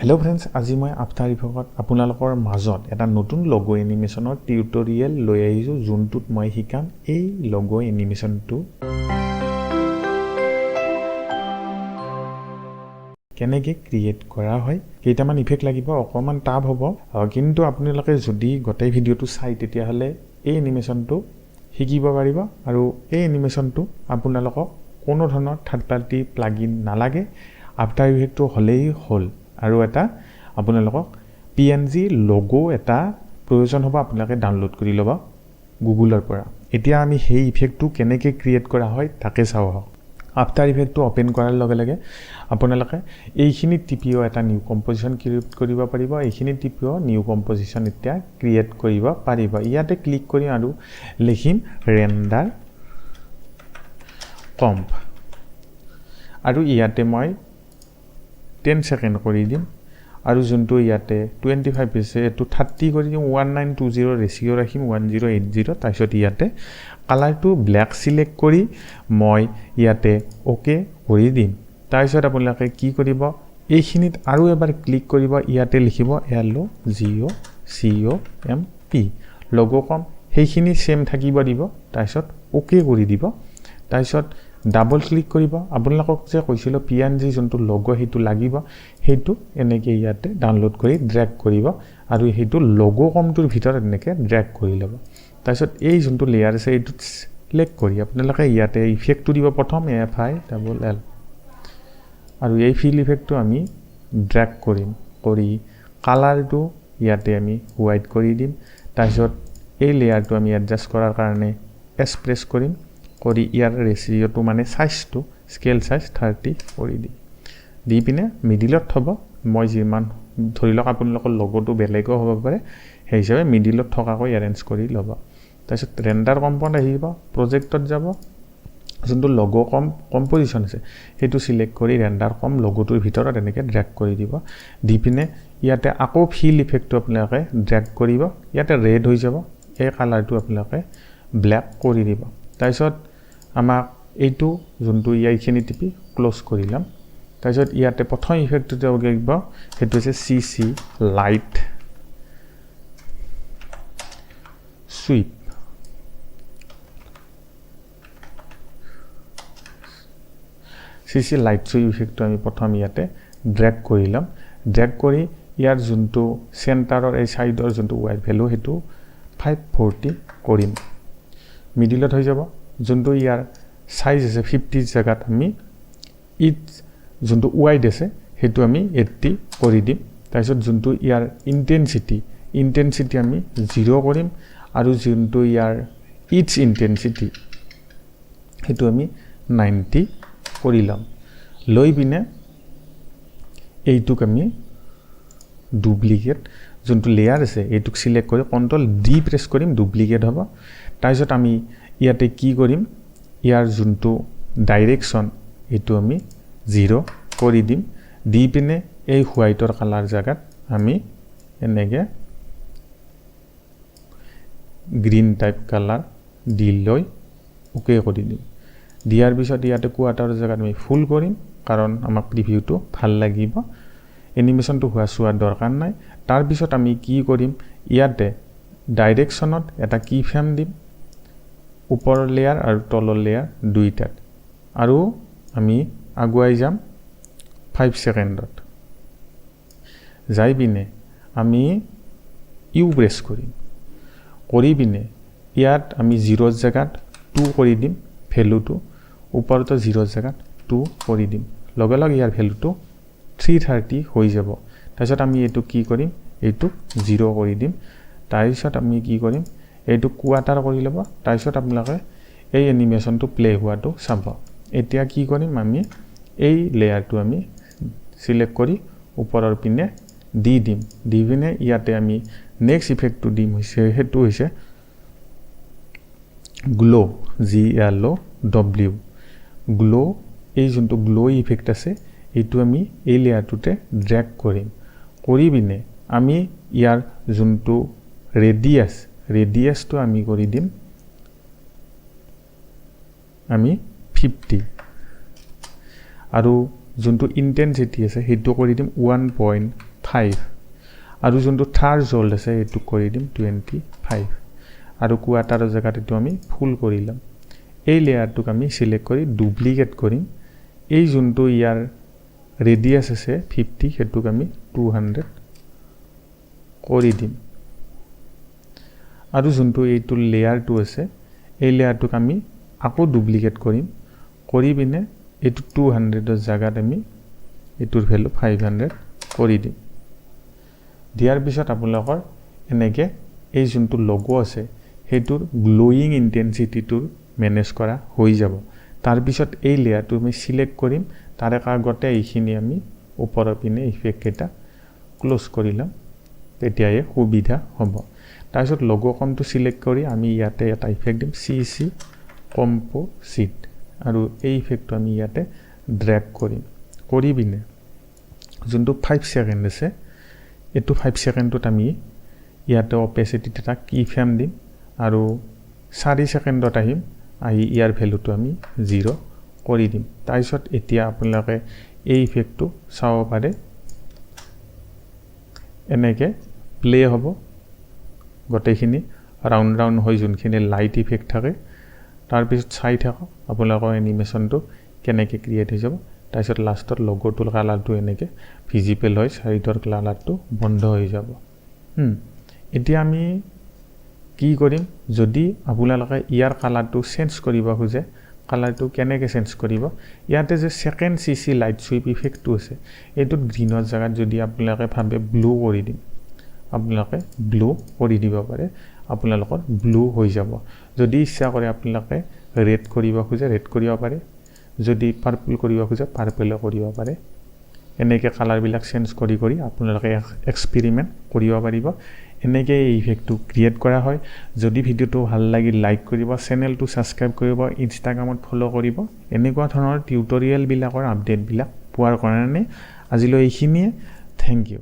Hello friends, আজি মই After Effects আপোনালোকৰ মাজত এটা নতুন logo animationৰ টিউটোৰিয়েল লৈ আহিছো যোনটোত মই শিকাম এই logo animationটো কেনেকৈ ক্ৰিয়েট কৰা হয় কেইটামান ইফেক্ট লাগিব অকমান টাব হ'ব কিন্তু আপোনালোকে যদি গোটেই ভিডিওটো চাই তেতিয়া হলে এই এনিমেশনটো শিকিব পাৰিব আৰু এই এনিমেশনটো আপোনালোকক কোনো ধৰণৰ থাৰ্ড পাৰ্টি প্লাগইন নালাগে After Effects টো হলেই হল আৰু এটা আপোনালোকক PNG logo এটা প্ৰয়োজন হ'ব আপোনালোকে ডাউনলোড কৰি লবা গুগলৰ পৰা এতিয়া আমি সেই ইফেক্টটো কেনেকৈ ক্ৰিয়েট কৰা হয় তাকে চাও After Effects টো ওপেন কৰাৰ লগে লগে আপোনালোকে এইখিনি টিপিও এটা নিউ কম্পোজিশন ক্ৰিয়েট কৰিব পাৰিব এইখিনি টিপিও নিউ কম্পোজিশন এতিয়া ক্ৰিয়েট কৰিব পাৰিব ইয়াতে ক্লিক কৰি আৰু লিখিম ৰেন্ডাৰ কম্প আৰু ইয়াতে মই 10 সেকেন্ড কৰি দিম আৰু যোনটো ইয়াতে 25 আছে এটো 30 কৰি দিম 1920 ৰেশিও ৰাখিম 1080 তাৰপিছত ইয়াতে কালাৰটো ব্ল্যাক সিলেক্ট কৰি মই ইয়াতে ওকে কৰি দিম তাৰপিছত আপোনালোকে কি কৰিব এইখিনিত আৰু এবাৰ ক্লিক কৰিব ইয়াতে লিখিব LOGOCOMP logo কম সেইখিনি সেম থাকিব দিব তাৰপিছত ওকে কৰি দিব তাৰপিছত ডাবল ক্লিক কৰিব আপোনালোকক যে কৈছিল PNG যোনটো logo হেতু লাগিব হেতু এনেকৈ ইয়াতে ডাউনলোড কৰি ড্ৰেগ কৰিব আৰু হেতু logo কমটোৰ ভিতৰত এনেকৈ ড্ৰেগ কৰি লব তাৰপিছত এই যোনটো লেয়াৰ আছে এটো সিলেক্ট কৰি আপোনালোকে ইয়াতে ইফেক্টটো দিব প্ৰথম FI ডাবল L আৰু এই ফিল ইফেক্টটো আমি ড্ৰেগ কৰিম কৰি কালাৰটো ইয়াতে আমি হোৱাইট কৰি দিম তাৰপিছত এই লেয়াৰটো আমি এডজাস্ট কৰাৰ কাৰণে এস প্ৰেছ কৰিম কৰি ইয়াৰ ৰেশিওটো মানে সাইজটো স্কেল সাইজ 30 কৰি দিম দি পিনে মিডিলত থব মই যিমান ধৰি লওক আপোনালোকৰ লোগোটো বেলেগো হ'ব পাৰে সেই হিচাপে মিডিলত থকাকৈ এৰেঞ্জ কৰি লব তাৰপিছত ৰেন্ডাৰ কম্পোনেন্ট আহিব প্ৰজেক্টত যাব যোনটো লোগো কম্পোজিশন আছে হেতু সিলেক্ট কৰি ৰেন্ডাৰ কম লোগোটোৰ ভিতৰত এনেকৈ ড্ৰেগ কৰি দিব দি পিনে ইয়াতে আকৌ ফিল ইফেক্টটো আপোনালোকে ড্ৰেগ কৰিব ইয়াতে ৰেড হৈ যাব এই কালাৰটো আপোনালোকে ব্ল্যাক কৰি দিব তাৰপিছত আমাক এইটো যোনটো ইয়াইখিনি টিপি ক্লোজ কৰিলাম তাৰপিছত ইয়াতে প্ৰথম ইফেক্টটো লাগিব হেতু আছে CC light sweep CC light sweep ইফেক্টটো আমি প্ৰথম ইয়াতে ড্ৰেগ কৰিলাম ড্ৰেগ কৰি ইয়াৰ যোনটো সেন্টাৰৰ এই সাইডৰ যোনটো হোৱাইট ভ্যালু হেতু 540 কৰিম মিডিলত হৈ যাব যোনটো ইয়াৰ সাইজ আছে 50 জায়গাত আমি ইট যোনটো ওয়াইড আছে হেতু আমি 80 কৰি দিম তাৰপিছত যোনটো ইয়াৰ ইন্টেন্সিটি আমি 0 কৰিম আৰু যোনটো ইয়াৰ ইটস ইন্টেন্সিটি হেতু আমি 90 কৰিলাম লৈ বিনে এইটুক আমি ডুপ্লিকেট যোনটো লেয়াৰ আছে এইটুক সিলেক্ট কৰি কন্ট্ৰোল ডি প্ৰেছ কৰিম ডুপ্লিকেট হ'ব তাৰপিছত আমি ইয়াতে কি কৰিম ইয়াৰ যোনটো ডাইৰেকশন এটো আমি 0 কৰি দিম দি পিনে এই হোৱাইটৰ কালাৰ জাগাত আমি এনেকে গ্ৰীন টাইপ কালাৰ দি লৈ ওকে কৰি দিম দিয়াৰ পিছত ইয়াতে কোৱাটাৰ জাগাত আমি ফুল কৰিম কাৰণ আমাক প্ৰিভিউটো ভাল লাগিব এনিমেশনটো হোৱা সোৱাৰ দৰকাৰ নাই তাৰ পিছত আমি কি কৰিম ইয়াতে ডাইৰেকশনত এটা কি ফ্ৰেম দিম উপৰৰ লেয়াৰ আৰু তলৰ লেয়াৰ দুইটাত আৰু আমি আগুৱাই যাম 5 সেকেন্ডত যাই বিনে আমি ইউ প্ৰেছ কৰিম কৰি বিনে ইয়াত আমি 0 জাগাত 2 কৰি দিম ভ্যালুটো ওপৰতো 0 জাগাত 2 কৰি দিম লগে লগে ইয়াৰ ভ্যালুটো 330 হৈ যাব তাৰপিছত আমি এটো কি কৰিম এটো 0 কৰি দিম তাৰপিছত আমি কি কৰিম এইটো কোৱাটাৰ কৰি লব তাৰপিছত আপোনালোকে এই এনিমেশনটো প্লে হোৱাটো চাব এতিয়া কি কৰিম আমি এই লেয়াৰটো আমি সিলেক্ট কৰি ওপৰৰ পিনে দি দিম দি পিনে ইয়াতে আমি নেক্সট ইফেক্টটো দিম হৈছে হেতু হৈছে গ্লো GLOW গ্লো এই যোনটো গ্লো ইফেক্ট আছে এইটো আমি এই লেয়াৰটোতে ড্ৰেগ কৰিম কৰি বিনে আমি ইয়াৰ যোনটো ৰেডিয়াসটো আমি কৰি দিম আমি 50 আৰু যোনটো ইন্টেন্সিটি আছে হেতু কৰি দিম 1.5 5 আৰু যোনটো থাৰ্ড জল্ড আছে এইটো কৰি দিম 25 আৰু কোৱাটাৰৰ জেগাত এইটো আমি ফুল কৰি ল'ম এই লেয়াৰটোক আমি সিলেক্ট কৰি ডুপ্লিকেট কৰিম এই যোনটো ইয়াৰ ৰেডিয়াস আছে 50 হেতুক আমি 200 কৰি দিম আৰু যোনটো এইটো লেয়াৰটো আছে এই লেয়াৰটোক আমি আকৌ ডুপ্লিকেট কৰিম কৰি বিনে এইটো 200 ৰ জায়গাত আমি এইটোৰ ভ্যালু 500 কৰি দিম দিয়াৰ পিছত আপোনালোকৰ এনেকে এই যোনটো লোগো আছে হেতুৰ গ্লোইং ইন্টেন্সিটিটোৰ মেনেজ কৰা হৈ যাব তাৰ পিছত এই লেয়াৰটো আমি সিলেক্ট কৰিম তাৰে আগতে এইখিনি আমি ওপৰৰ পিনে ইফেক্ট এটা ক্লোজ কৰি লম তেতিয়াই সুবিধা হ'ব তাৰপিছত লোগো কমটো সিলেক্ট কৰি আমি ইয়াতে এটা ইফেক্ট দিম সিসি কম্পোজিট আৰু এই ইফেক্টটো আমি ইয়াতে ড্ৰেগ কৰিম কৰি বিনে যোনটো 5 সেকেন্ড আছে এটো 5 সেকেন্ডত আমি ইয়াতে অপেসিটি এটা কি ফ্ৰেম দিম আৰু 4 সেকেন্ডত আহিম আহি ইয়াৰ ভ্যালুটো আমি 0 কৰি দিম তাৰপিছত এতিয়া আপোনালোকে এই ইফেক্টটো চাব পাৰে এনেকে প্লে হ'ব গটেখিনি ৰাউন্ড ৰাউন্ড হৈ যোনখিনি লাইট ইফেক্ট থাকে তাৰ পিছত চাই থাকক আপোনালোকৰ এনিমেশনটো কেনেকে ক্ৰিয়েট হৈ যাব তাৰপিছত লাষ্টত লোগোটোৰ কালাৰটো এনেকে ভিজিবল হয় সাইডৰ কালাৰটো বন্ধ হৈ যাব এতিয়া আমি কি কৰিম যদি আপোনালোকে ইয়াৰ কালাৰটো চেঞ্জ কৰিব খোজে কালাৰটো কেনেকে চেঞ্জ কৰিব ইয়াতে যে সেকেন্ড সিসি লাইট সুইপ ইফেক্টটো আছে এটোত গ্ৰীনৰ জায়গাত যদি আপোনালোকে ভাবে ব্লু কৰি দিম আপোনালোকে ব্লু কৰি দিব পাৰে আপোনালোকৰ ব্লু হৈ যাব যদি ইচ্ছা কৰে আপোনালোকে ৰেড কৰিব খোজে ৰেড কৰিব পাৰে যদি পাৰ্পল কৰিব খোজে পাৰ্পল কৰিব পাৰে এনেকে কালাৰ বিলাক চেঞ্জ কৰি আপোনালোকে এক্সপেৰিমেন্ট কৰিব পাৰিব এনেকে এই ইফেক্টটো ক্ৰিয়েট কৰা হয় যদি ভিডিওটো ভাল লাগি লাইক কৰিব চেনেলটো সাবস্ক্ৰাইব কৰিব ইনষ্টাগ্ৰামত ফলো কৰিব এনেকুৱা ধৰণৰ টিউটৰিয়েল বিলাকৰ আপডেট বিলাক পোৱাৰ কাৰণে আজিলৈ এইখিনিয়ে থ্যাংক ইউ